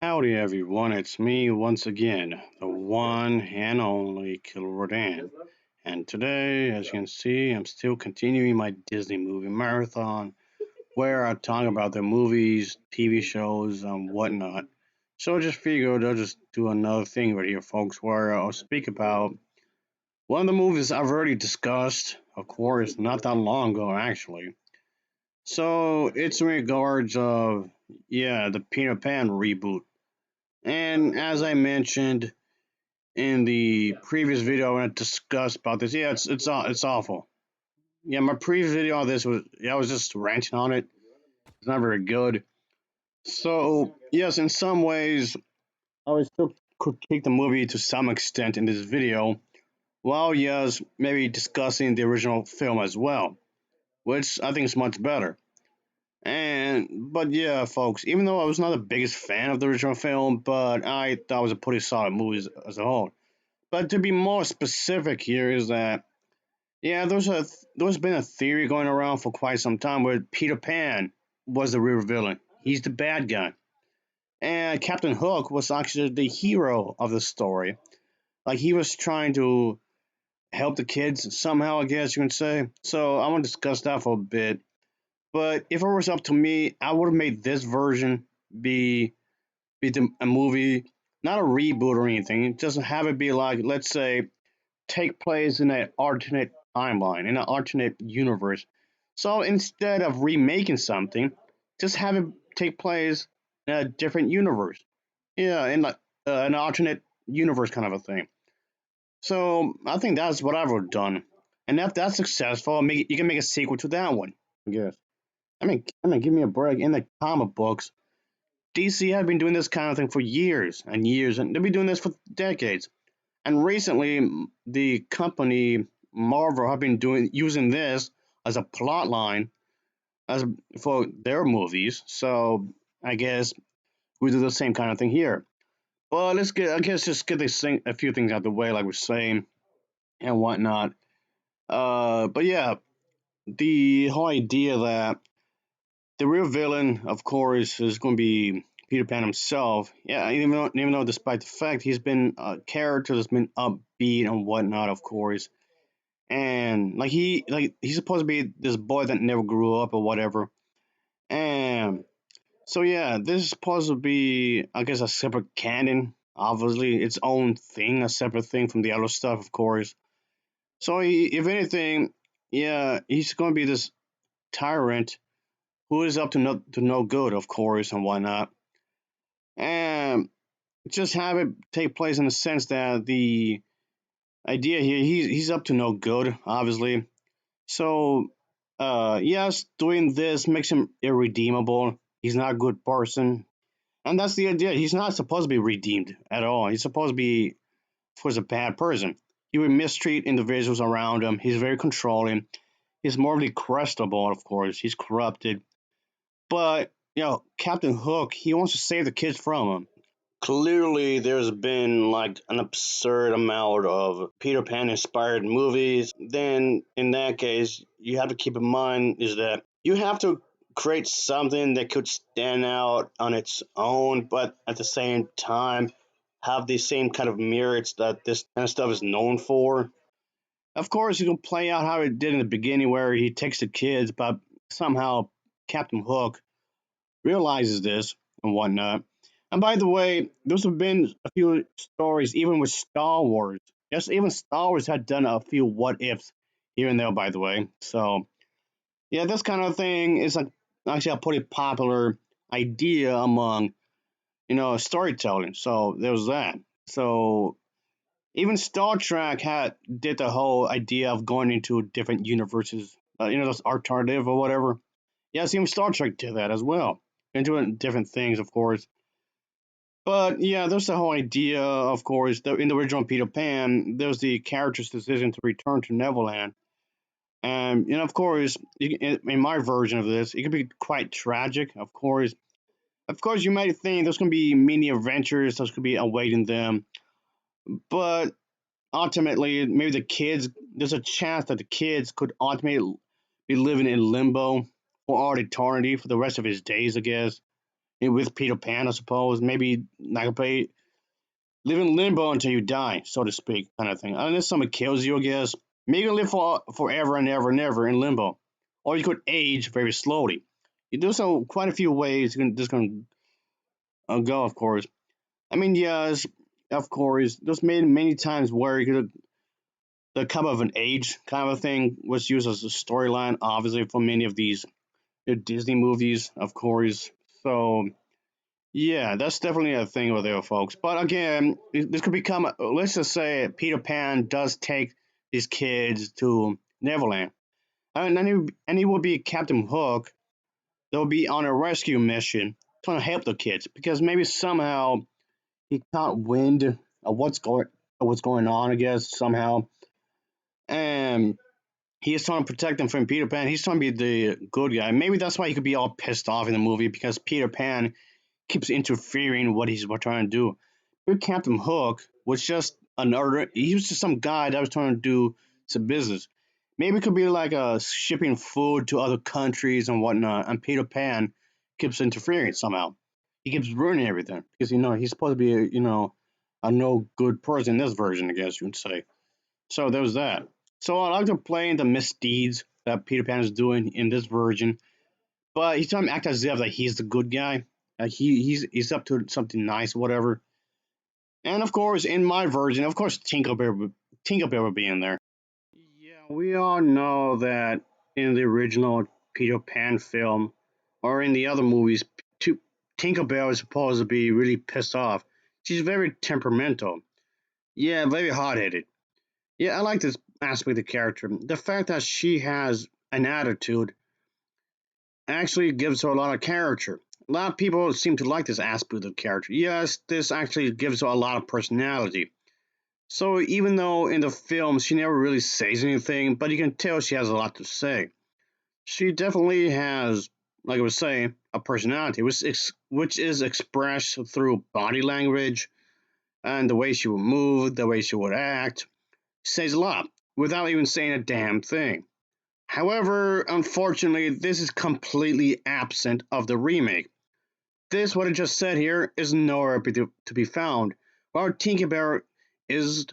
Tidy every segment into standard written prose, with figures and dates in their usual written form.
Howdy everyone, it's me once again, the one and only Killer Rodan. And today, as you can see, I'm still continuing my Disney movie marathon where I talk about the movies, TV shows, and whatnot. So I just figured I'll just do another thing right here, folks, where I'll speak about one of the movies I've already discussed, of course, not that long ago actually. So it's in regards of, the Peter Pan reboot. And as I mentioned in the previous video, I want to discuss about this. Yeah, it's awful. Yeah, my previous video on this I was just ranting on it. It's not very good. So yes, in some ways, I would still critique the movie to some extent in this video, while yes, maybe discussing the original film as well, which I think is much better. But yeah, folks, even though I was not the biggest fan of the original film, but I thought it was a pretty solid movie as a whole. But to be more specific here is that there's been a theory going around for quite some time where Peter Pan was the real villain. He's the bad guy, and Captain Hook was actually the hero of the story. Like he was trying to help the kids somehow, I guess you can say. So I want to discuss that for a bit. But if it was up to me, I would have made this version be a movie, not a reboot or anything. Just have it be like, let's say, take place in an alternate timeline, in an alternate universe. So instead of remaking something, just have it take place in a different universe. Yeah, in like an alternate universe kind of a thing. So I think that's what I would have done. And if that's successful, you can make a sequel to that one. I guess. Give me a break. In the comic books, DC had been doing this kind of thing for years and years, and they've been doing this for decades. And recently, the company Marvel have been doing using this as a plot line as for their movies. So I guess we do the same kind of thing here. Well, I guess just get a few things out of the way, like we're saying and whatnot. But yeah, the whole idea that the real villain, of course, is going to be Peter Pan himself. Yeah, even though despite the fact he's been a character that's been upbeat and whatnot, of course, and he's supposed to be this boy that never grew up or whatever. And so yeah, this is supposed to be, I guess, a separate canon. Obviously, its own thing, a separate thing from the other stuff, of course. So if anything, yeah, he's going to be this tyrant who is up to no good, of course, and whatnot. And just have it take place in the sense that the idea here, he's up to no good, obviously. So, yes, doing this makes him irredeemable. He's not a good person. And that's the idea. He's not supposed to be redeemed at all. He's supposed to be, of course, a bad person. He would mistreat individuals around him. He's very controlling. He's morally questionable, of course. He's corrupted. But, Captain Hook, he wants to save the kids from him. Clearly, there's been like an absurd amount of Peter Pan inspired movies. Then, in that case, you have to keep in mind is that you have to create something that could stand out on its own, but at the same time have the same kind of merits that this kind of stuff is known for. Of course, you can play out how it did in the beginning, where he takes the kids, but somehow Captain Hook realizes this and whatnot. And by the way, there's been a few stories, even with Star Wars. Yes, even Star Wars had done a few what ifs here and there, by the way. So, yeah, this kind of thing is actually a pretty popular idea among, storytelling. So, there's that. So, even Star Trek did the whole idea of going into different universes, those alternative or whatever. Yes, even Star Trek did that as well. And doing different things, of course. But yeah, there's the whole idea, of course, in the original Peter Pan, there's the character's decision to return to Neverland. And, of course, in my version of this, it could be quite tragic, of course. Of course, you might think there's going to be many adventures that's going to be awaiting them. But ultimately, maybe there's a chance that the kids could ultimately be living in limbo for all eternity for the rest of his days, I guess. with Peter Pan, I suppose. Maybe like play live in limbo until you die, so to speak, kind of thing. Unless someone kills you, I guess. Maybe you live forever and ever and ever in limbo, or you could age very slowly. You do so quite a few ways. You can just gonna go, of course. I mean, yes, of course. There's many times where you could the cup of an age kind of a thing was used as a storyline, obviously for many of these Disney movies, of course. So yeah, that's definitely a thing over there, folks. But again, this could become, let's just say Peter Pan does take his kids to Neverland. And he will be Captain Hook. They'll be on a rescue mission trying to help the kids because maybe somehow he caught wind of what's going on, I guess, somehow. And he's trying to protect them from Peter Pan. He's trying to be the good guy. Maybe that's why he could be all pissed off in the movie because Peter Pan keeps interfering what he's trying to do. Your Captain Hook was just another. He was just some guy that was trying to do some business. Maybe it could be like shipping food to other countries and whatnot. And Peter Pan keeps interfering somehow. He keeps ruining everything because he's supposed to be a no good person in this version, I guess you would say. So there was that. So I like to play the misdeeds that Peter Pan is doing in this version, but he's trying to act as if like he's the good guy. Like he's up to something nice, whatever. And of course, in my version, of course, Tinkerbell would be in there. Yeah, we all know that in the original Peter Pan film, or in the other movies, Tinkerbell is supposed to be really pissed off. She's very temperamental. Yeah, very hot headed. Yeah, I like this aspect of the character. The fact that she has an attitude actually gives her a lot of character. A lot of people seem to like this aspect of the character. Yes, this actually gives her a lot of personality. So even though in the film she never really says anything, but you can tell she has a lot to say. She definitely has, like I was saying, a personality, which is expressed through body language and the way she would move, the way she would act. She says a lot without even saying a damn thing. However, unfortunately, this is completely absent of the remake. This, what I just said here, is nowhere to be found. While Tinkerbell is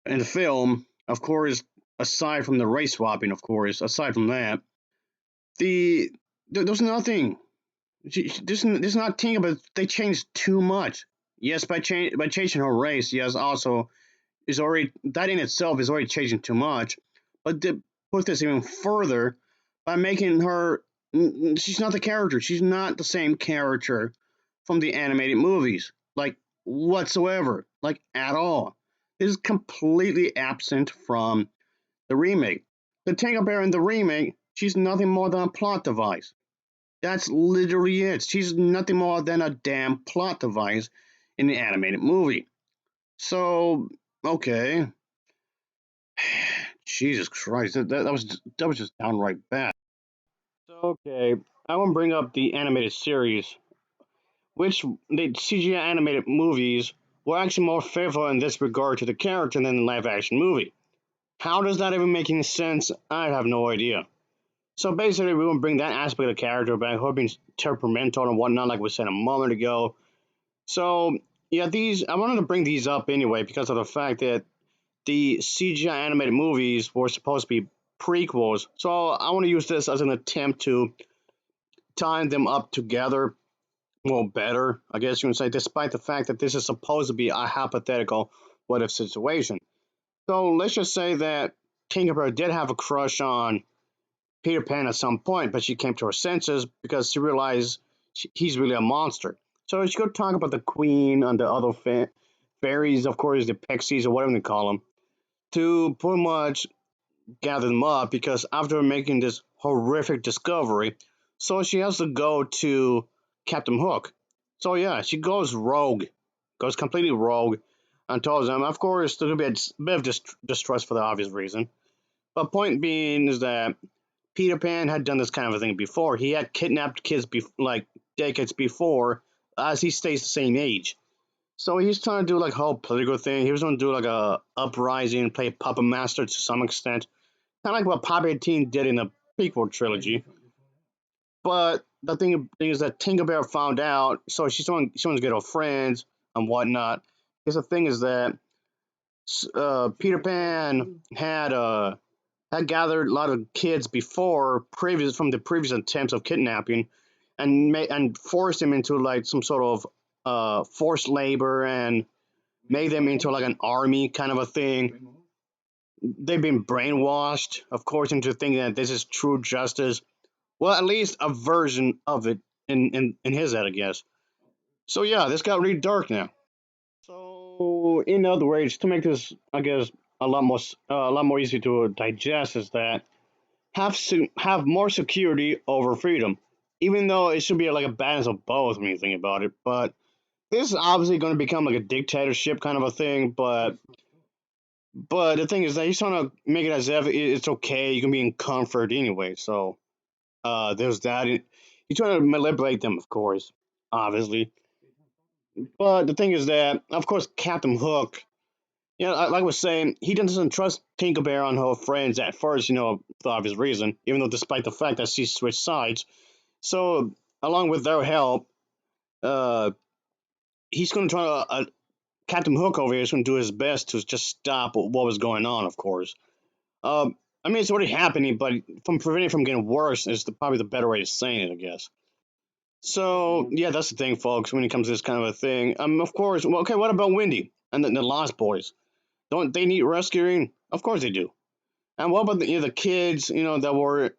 in the film, of course, aside from the race swapping, of course, aside from that, there's nothing. There's not Tinkerbell. They changed too much. Yes, by changing her race, yes, also is already that in itself is already changing too much. But to put this even further, by making her, she's not the character. She's not the same character from the animated movies, like whatsoever, like at all. This is completely absent from the remake. The Tinkerbell in the remake, she's nothing more than a plot device. That's literally it. She's nothing more than a damn plot device in the animated movie. So, okay, Jesus Christ, that was just downright bad. So, okay, I want to bring up the animated series, which the CGI animated movies were actually more faithful in this regard to the character than the live action movie. How does that even make any sense? I have no idea. So basically, we want to bring that aspect of the character back, her being temperamental and whatnot, like we said a moment ago. So yeah, these I wanted to bring these up anyway because of the fact that the CGI animated movies were supposed to be prequels. So I want to use this as an attempt to tie them up together, well, better, I guess you can say, despite the fact that this is supposed to be a hypothetical what if situation. So let's just say that Tinkerbell did have a crush on Peter Pan at some point, but she came to her senses because she realized he's really a monster. So she could talk about the queen and the other fairies, of course, the pixies or whatever they call them, to pretty much gather them up because after making this horrific discovery, so she has to go to Captain Hook. So yeah, she goes rogue, goes completely rogue, and tells them, of course, there's gonna be a bit of distrust for the obvious reason. But point being is that Peter Pan had done this kind of a thing before. He had kidnapped kids like decades before, as he stays the same age. So he's trying to do like a whole political thing. He was going to do like a uprising, play puppet master to some extent, kind of like what Palpatine did in the prequel trilogy. But the thing is that Tinkerbell found out, so she wants to get her friends and whatnot. Because the thing is that Peter Pan had gathered a lot of kids before previous from the previous attempts of kidnapping, and forced them into like some sort of forced labor and made them into like an army kind of a thing. They've been brainwashed, of course, into thinking that this is true justice. Well, at least a version of it in his head, I guess. So yeah, this got really dark now. So, in other words, to make this, I guess, a lot more easy to digest, is that have more security over freedom, even though it should be like a balance of both when you think about it. But this is obviously going to become like a dictatorship kind of a thing. But the thing is that he's trying to make it as if it's okay. You can be in comfort anyway. So there's that. He's trying to manipulate them, of course, obviously. But the thing is that, of course, Captain Hook, like I was saying, he doesn't trust Tinkerbell and her friends at first, for obvious reason, even though despite the fact that she switched sides. So, along with their help, uh, he's going to try to, Captain Hook over here is going to do his best to just stop what was going on, of course. I mean, it's already happening, but from preventing it from getting worse is probably the better way of saying it, I guess. So yeah, that's the thing, folks. When it comes to this kind of a thing, of course. Well, okay, what about Wendy and the Lost Boys? Don't they need rescuing? Of course they do. And what about the kids, that were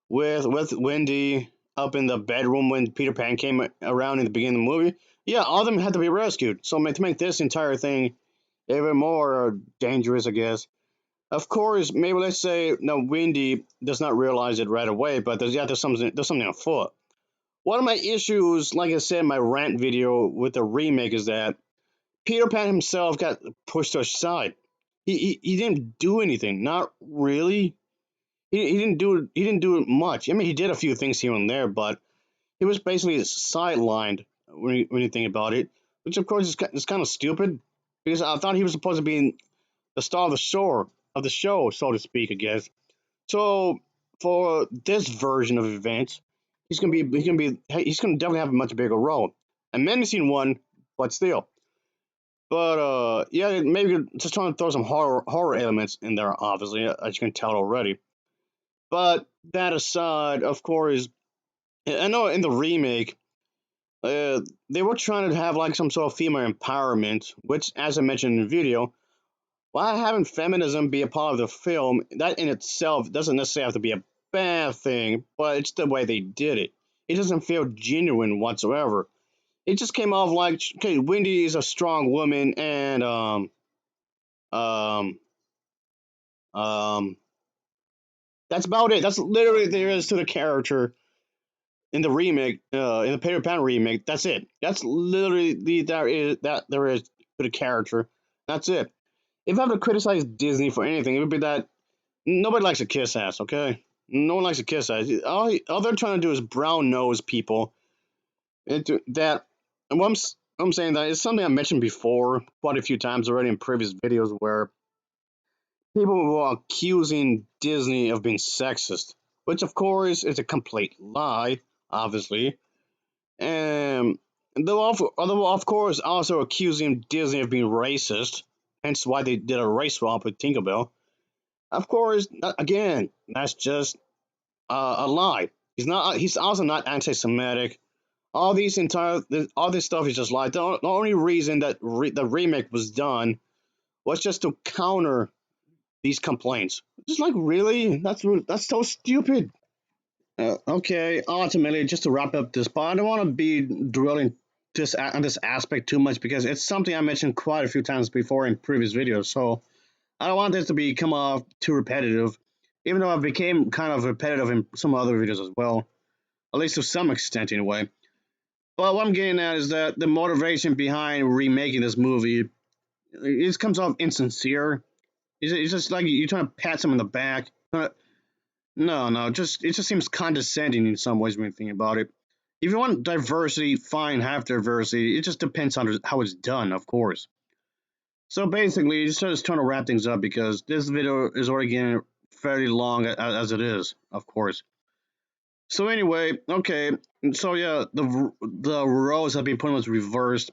with Wendy up in the bedroom when Peter Pan came around in the beginning of the movie? Yeah, all of them had to be rescued. So to make this entire thing even more dangerous, I guess. Of course, maybe let's say no, Wendy does not realize it right away, but there's something afoot. One of my issues, like I said in my rant video with the remake, is that Peter Pan himself got pushed aside. He didn't do anything, not really. He didn't do much. I mean, he did a few things here and there, but he was basically sidelined when you think about it, which of course is kind of stupid because I thought he was supposed to be the star of the show, so to speak, I guess. So for this version of events, he's gonna definitely have a much bigger role, a menacing one, but still. But yeah, maybe just trying to throw some horror elements in there. Obviously, as you can tell already. But that aside, of course, I know in the remake, they were trying to have like some sort of female empowerment, which, as I mentioned in the video, while having feminism be a part of the film, that in itself doesn't necessarily have to be a bad thing, but it's the way they did it. It doesn't feel genuine whatsoever. It just came off like, okay, Wendy is a strong woman, and um, um, that's about it. That's literally there is to the character in the remake, in the Peter Pan remake. That's it. That's literally there is to the character. That's it. If I have to criticize Disney for anything, it would be that nobody likes a kiss ass, okay? No one likes a kiss ass. All they're trying to do is brown nose people into that. And I'm saying that it's something I mentioned before quite a few times already in previous videos where people were accusing Disney of being sexist, which of course is a complete lie, obviously. And although of course also accusing Disney of being racist, hence why they did a race swap with Tinkerbell. Of course, again, that's just a lie. He's not. He's also not anti-Semitic. All this stuff is just lie. The only reason that the remake was done was just to counter these complaints. Just like really, that's so stupid. Okay, ultimately, just to wrap up this part, I don't want to be drilling on this aspect too much because it's something I mentioned quite a few times before in previous videos. So I don't want this to come off too repetitive, even though I became kind of repetitive in some other videos as well, at least to some extent anyway. But what I'm getting at is that the motivation behind remaking this movie, it comes off insincere. It's just like you're trying to pat someone in the back. No, it just seems condescending in some ways when you think about it. If you want diversity, fine, have diversity. It just depends on how it's done, of course. So basically, just trying to wrap things up because this video is already getting fairly long as it is, of course. So anyway, okay, so yeah, the roles have been pretty much reversed.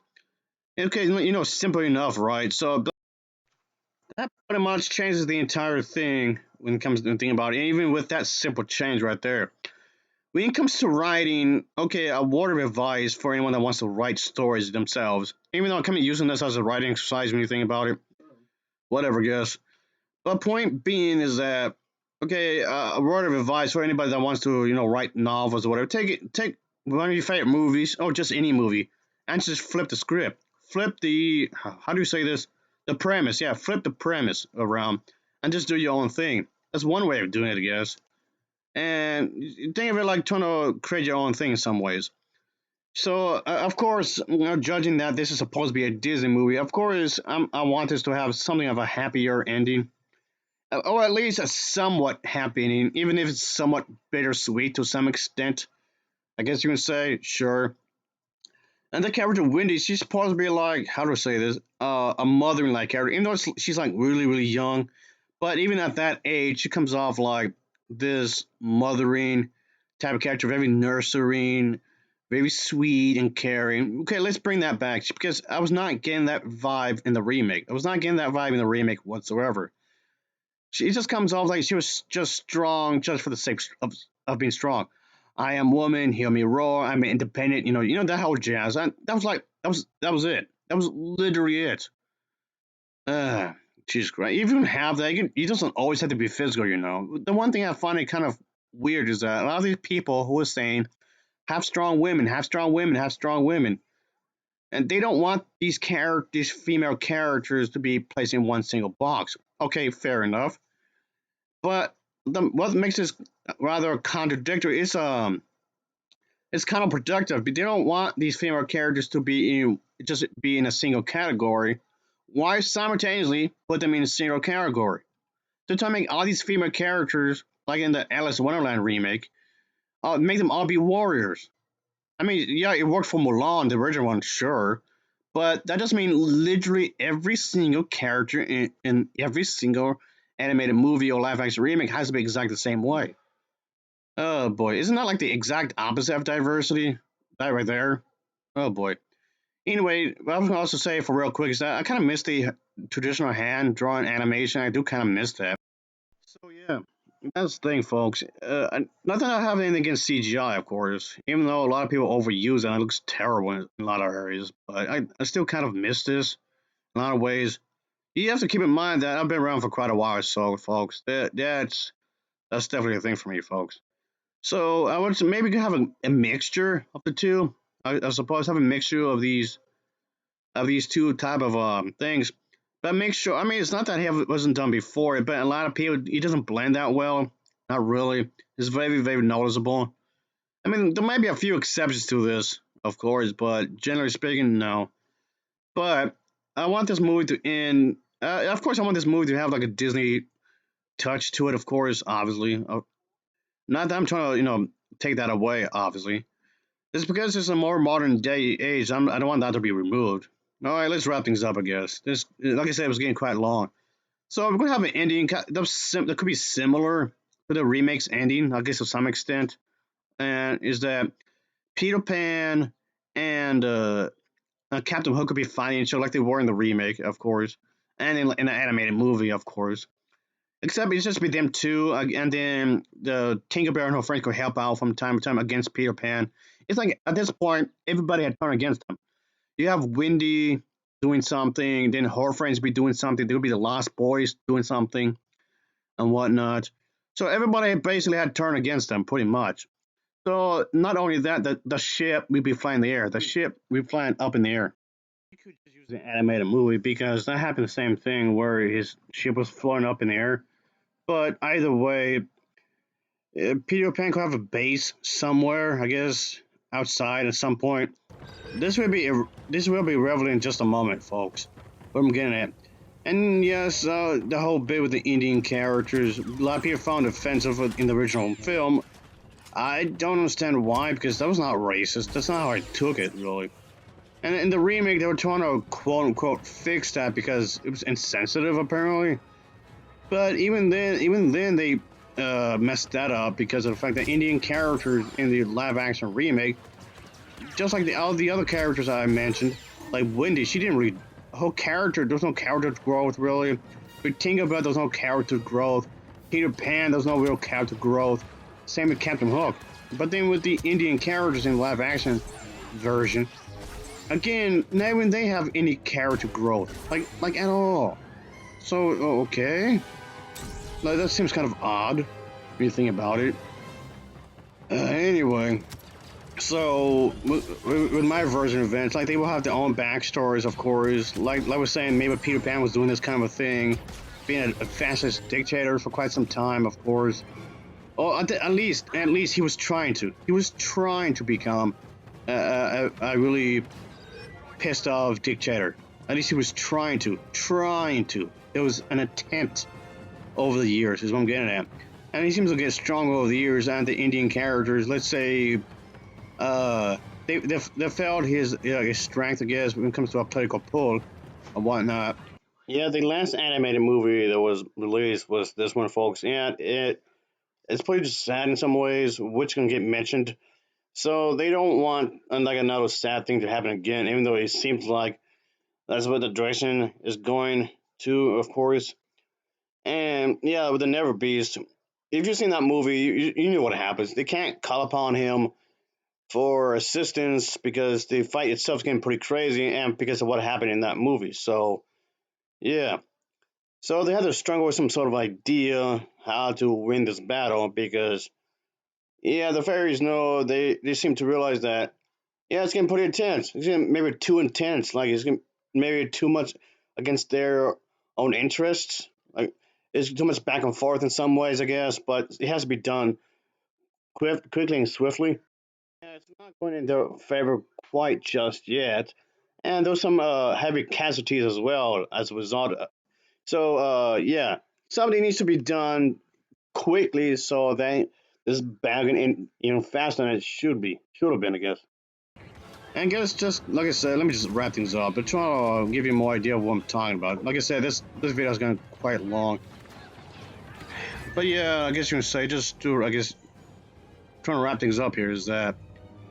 Okay, simple enough, right? So that pretty much changes the entire thing when it comes to thinking about it. Even with that simple change right there, when it comes to writing, okay, a word of advice for anyone that wants to write stories themselves. Even though I'm kind of using this as a writing exercise when you think about it, whatever, guess. But point being is that okay, a word of advice for anybody that wants to write novels or whatever. Take one of your favorite movies or just any movie and just flip the script. Flip the how do you say this? The premise. Yeah, flip the premise around and just do your own thing. That's one way of doing it, I guess. And think of it like trying to create your own thing in some ways. So, of course, judging that this is supposed to be a Disney movie, of course, I want this to have something of a happier ending or at least a somewhat happy ending, even if it's somewhat bittersweet to some extent. I guess you can say, sure. And the character Wendy, she's supposed to be like, how do I say this? A mothering like character, even though she's like really, really young. But even at that age, she comes off like this mothering type of character, very nurturing, very sweet and caring. Okay, let's bring that back because I was not getting that vibe in the remake. I was not getting that vibe in the remake whatsoever. She just comes off like she was just strong, just for the sake of being strong. I am woman, hear me roar. I'm independent. That whole jazz. That was like that was it. That was literally it. Uh, she's great. If you don't have that, you doesn't always have to be physical. The one thing I find it kind of weird is that a lot of these people who are saying have strong women, have strong women, have strong women, and they don't want these female characters to be placed in one single box. Okay, fair enough. But what makes this rather contradictory is it's kind of productive. But they don't want these female characters to be in a single category. Why simultaneously put them in a single category? So to make all these female characters, like in the Alice in Wonderland remake, make them all be warriors. I mean, yeah, it worked for Mulan, the original one, sure, but that doesn't mean literally every single character in every single animated movie or live action remake has to be exactly the same way. Oh boy, isn't that like the exact opposite of diversity? That right there. Oh boy. Anyway, what I was gonna also say for real quick is that I kind of miss the traditional hand drawn animation. I do kind of miss that. So yeah, that's the thing, folks. Not that I have anything against CGI, of course, even though a lot of people overuse it and it looks terrible in a lot of areas. But I still kind of miss this in a lot of ways. You have to keep in mind that I've been around for quite a while, so folks, that's definitely a thing for me, folks. So I would maybe have a mixture of the two. I suppose have a mixture of these two type of things. But make sure. I mean, it's not that it wasn't done before, but a lot of people it doesn't blend that well. Not really. It's very very noticeable. I mean, there might be a few exceptions to this, of course, but generally speaking, no. But I want this movie to end. Of course, I want this movie to have like a Disney touch to it. Of course, obviously. Not that I'm trying to take that away. Obviously, it's because it's a more modern day age. I don't want that to be removed. All right, let's wrap things up. I guess this, like I said, it was getting quite long. So we're gonna have an ending that could be similar to the remake's ending, I guess, to some extent. And is that Peter Pan and Captain Hook could be fighting each other like they were in the remake, of course, and in the animated movie, of course. Except it's just be them two, and then the Tinkerbell and her friends could help out from time to time against Peter Pan. It's like at this point, everybody had turned against them. You have Wendy doing something, then her friends be doing something. There would be the Lost Boys doing something and whatnot. So everybody basically had turned against them, pretty much. So not only that, the ship would be flying in the air. The ship would be flying up in the air. You could just use an animated movie because that happened the same thing where his ship was flying up in the air. But either way, Peter Pan could have a base somewhere, I guess, outside at some point. This will be relevant in just a moment, folks. What I'm getting at. And yes, the whole bit with the Indian characters, a lot of people found offensive in the original film. I don't understand why, because that was not racist. That's not how I took it, really. And in the remake, they were trying to quote unquote fix that because it was insensitive, apparently. But even then, messed that up because of the fact that Indian characters in the live action remake, just like all the other characters I mentioned, like Wendy, she didn't really, her character, there's no character growth really. With Tinkerbell, there's no character growth. Peter Pan, there's no real character growth. Same with Captain Hook. But then with the Indian characters in live action version, again, not even they have any character growth, like at all. So okay, like that seems kind of odd when you think about it. Anyway, so with my version of events, like they will have their own backstories, of course. Like I was saying, maybe Peter Pan was doing this kind of a thing, being a fascist dictator for quite some time, of course. Or at least he was trying to. He was trying to become a really pissed off dictator. At least he was trying to. Trying to. It was an attempt over the years, is what I'm getting at. And he seems to get stronger over the years, and the Indian characters, let's say, they felt his strength, I guess, when it comes to a political pull and whatnot. Yeah, the last animated movie that was released was this one, folks. And it's pretty sad in some ways, which can get mentioned. So they don't want like another sad thing to happen again, even though it seems like that's what the direction is going to, of course. And yeah, with the NeverBeast, if you've seen that movie, you know what happens. They can't call upon him for assistance because the fight itself is getting pretty crazy, and because of what happened in that movie. So yeah, so they had to struggle with some sort of idea how to win this battle because yeah, the fairies know they seem to realize that yeah, it's getting pretty intense. It's getting maybe too intense. Like it's getting maybe too much against their own interests. Like it's too much back and forth in some ways, I guess. But it has to be done quickly and swiftly. Yeah, it's not going in their favor quite just yet. And there's some heavy casualties as well as a result. So yeah, something needs to be done quickly so that this bagging in faster than it should have been, I guess. And guess just like I said, let me just wrap things up. But trying to give you more idea of what I'm talking about. Like I said, this video is going quite long. But yeah, I guess you can say just to trying to wrap things up here is that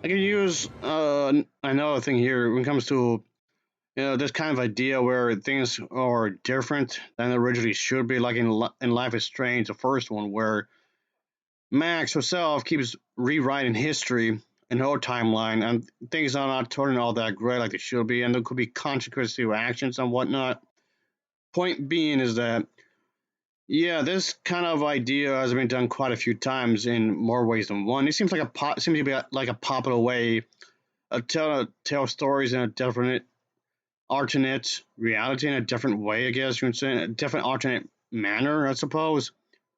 I can use another thing here when it comes to this kind of idea where things are different than they originally should be. Like in Life is Strange, the first one, where Max herself keeps rewriting history in her timeline, and things are not turning all that great like they should be, and there could be consequences to actions and whatnot. Point being is that, yeah, this kind of idea has been done quite a few times in more ways than one. It seems like seems to be like a popular way of tell stories in a different alternate reality in a different way. I guess you can say a different alternate manner, I suppose.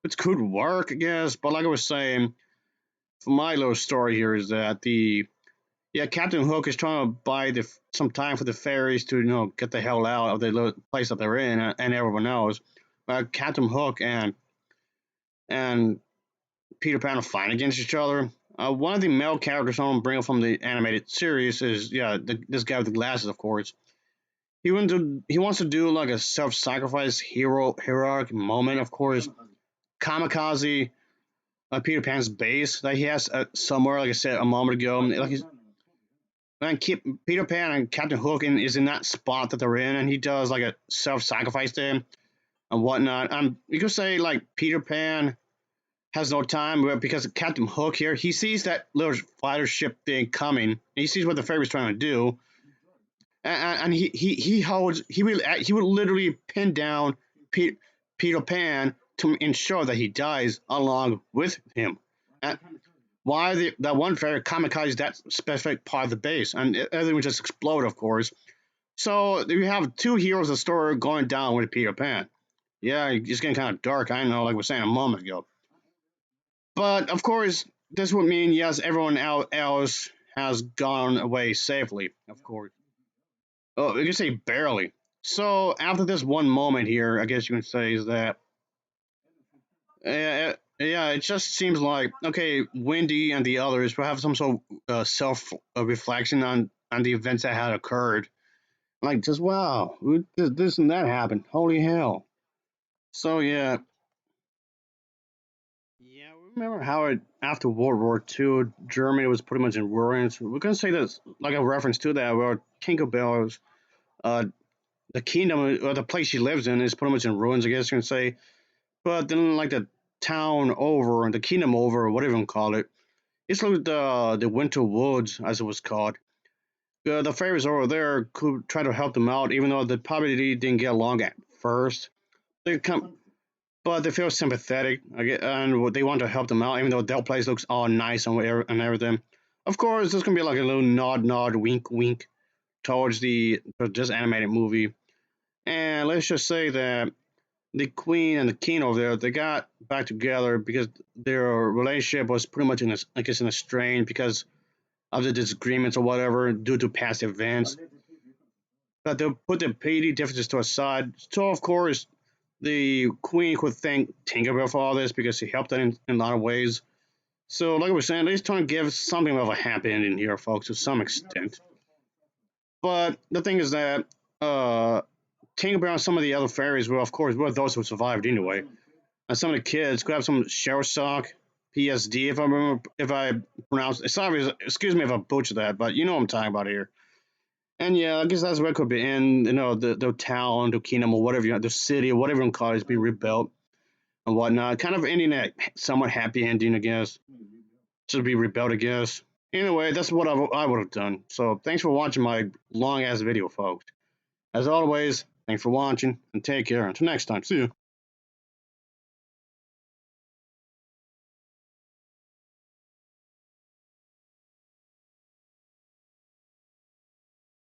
It could work, I guess, but like I was saying, for my little story here is that the yeah, Captain Hook is trying to buy some time for the fairies to get the hell out of the little place that they're in, and everyone knows. Captain Hook and Peter Pan are fighting against each other. One of the male characters I want to bring up from the animated series is this guy with the glasses, of course. He wants to do like a self-sacrifice heroic moment, of course. Kamikaze, Peter Pan's base that he has somewhere, like I said a moment ago. Like he's Man, Peter Pan and Captain Hook is in that spot that they're in, and he does like a self-sacrifice there and whatnot. You could say like Peter Pan has no time because Captain Hook here, he sees that little fighter ship thing coming, and he sees what the fairy's trying to do, and he would literally pin down Peter Pan to ensure that he dies along with him. And why that one fairy kamikaze that specific part of the base, and everything would just explode, of course. So we have two heroes of the story going down with Peter Pan. Yeah, it's getting kind of dark. I know, like we were saying a moment ago. But of course, this would mean yes, everyone else has gone away safely. Of course. Oh, you can say barely. So after this one moment here, I guess you can say is that yeah, it just seems like okay, Wendy and the others will have some sort of self reflection on the events that had occurred. Like just wow, this and that happened. Holy hell! So yeah, Remember how after World War II, Germany was pretty much in ruins. We're gonna say this like a reference to that, where Tinkerbell's, uh, the kingdom or the place she lives in is pretty much in ruins. I guess you can say. But then, like the town over and the kingdom over, or whatever you call it, it's like the Winter Woods, as it was called. The fairies over there could try to help them out, even though they probably didn't get along at first. They come, but they feel sympathetic, and they want to help them out, even though their place looks all nice and everything. Of course, there's gonna be like a little nod, wink, wink towards the this animated movie. And let's just say that the queen and the king over there, they got back together because their relationship was pretty much I guess, in a strain because of the disagreements or whatever due to past events. But they'll put the petty differences to aside. So of course, the queen could thank Tinkerbell for all this because he helped them in a lot of ways. So, like I was saying, let's try and give something of a happy ending here, folks, to some extent. But the thing is that Tinkerbell and some of the other fairies were, of course, were those who survived anyway. And some of the kids could have some shell shock, PSD, if I remember, if I pronounce it. Sorry, excuse me if I butcher that, but you know what I'm talking about here. And yeah, I guess that's where it could be in, the town, the kingdom, or whatever, the city, or whatever you call it, is being rebuilt and whatnot. Kind of ending that somewhat happy ending, I guess. Should be rebuilt, I guess. Anyway, that's what I would have done. So thanks for watching my long ass video, folks. As always, thanks for watching and take care. Until next time, see you.